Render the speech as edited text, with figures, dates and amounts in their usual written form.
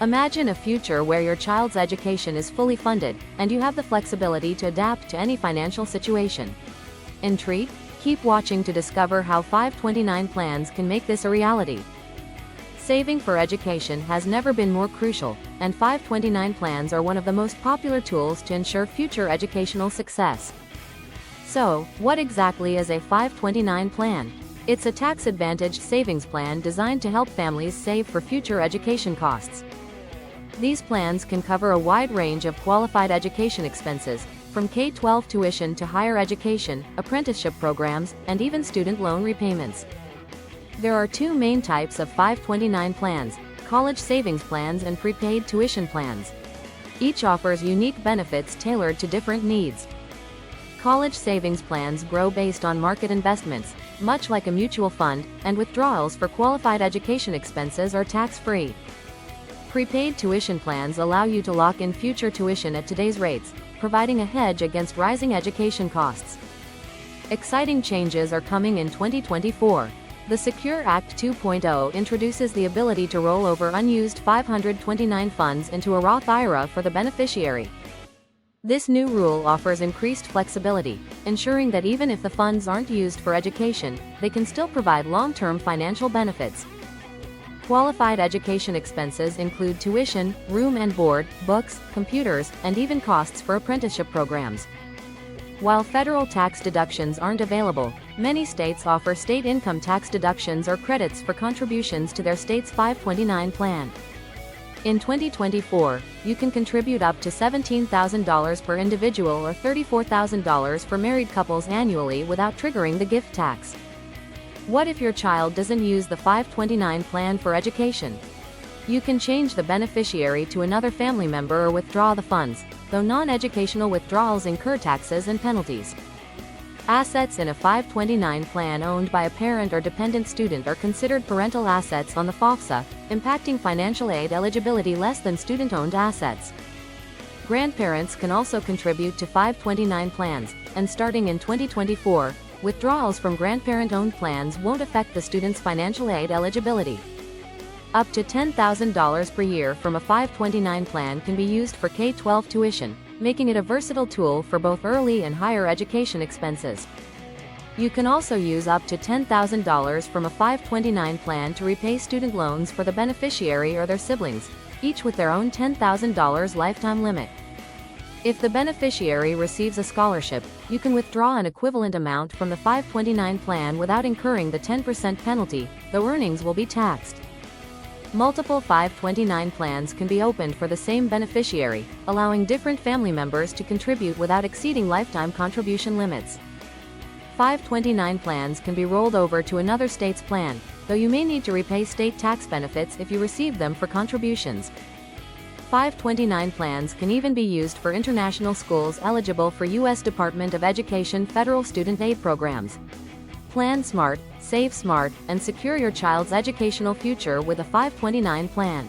Imagine a future where your child's education is fully funded, and you have the flexibility to adapt to any financial situation. Intrigued? Keep watching to discover how 529 plans can make this a reality. Saving for education has never been more crucial, and 529 plans are one of the most popular tools to ensure future educational success. So, what exactly is a 529 plan? It's a tax-advantaged savings plan designed to help families save for future education costs. These plans can cover a wide range of qualified education expenses, from K-12 tuition to higher education, apprenticeship programs, and even student loan repayments. There are two main types of 529 plans: college savings plans and prepaid tuition plans. Each offers unique benefits tailored to different needs. College savings plans grow based on market investments, much like a mutual fund, and withdrawals for qualified education expenses are tax-free. Prepaid tuition plans allow you to lock in future tuition at today's rates, providing a hedge against rising education costs. Exciting changes are coming in 2024. The Secure Act 2.0 introduces the ability to roll over unused 529 funds into a Roth IRA for the beneficiary. This new rule offers increased flexibility, ensuring that even if the funds aren't used for education, they can still provide long-term financial benefits. Qualified education expenses include tuition, room and board, books, computers, and even costs for apprenticeship programs. While federal tax deductions aren't available, many states offer state income tax deductions or credits for contributions to their state's 529 plan. In 2024, you can contribute up to $17,000 per individual or $34,000 for married couples annually without triggering the gift tax. What if your child doesn't use the 529 plan for education? You can change the beneficiary to another family member or withdraw the funds, though non-educational withdrawals incur taxes and penalties. Assets in a 529 plan owned by a parent or dependent student are considered parental assets on the FOFSA, impacting financial aid eligibility less than student-owned assets. Grandparents can also contribute to 529 plans, and starting in 2024, withdrawals from grandparent-owned plans won't affect the student's financial aid eligibility. Up to $10,000 per year from a 529 plan can be used for K-12 tuition, making it a versatile tool for both early and higher education expenses. You can also use up to $10,000 from a 529 plan to repay student loans for the beneficiary or their siblings, each with their own $10,000 lifetime limit. If the beneficiary receives a scholarship, you can withdraw an equivalent amount from the 529 plan without incurring the 10% penalty, though earnings will be taxed. Multiple 529 plans can be opened for the same beneficiary, allowing different family members to contribute without exceeding lifetime contribution limits. 529 plans can be rolled over to another state's plan, though you may need to repay state tax benefits if you receive them for contributions. 529 plans can even be used for international schools eligible for U.S. Department of Education federal student aid programs. Plan smart, save smart, and secure your child's educational future with a 529 plan.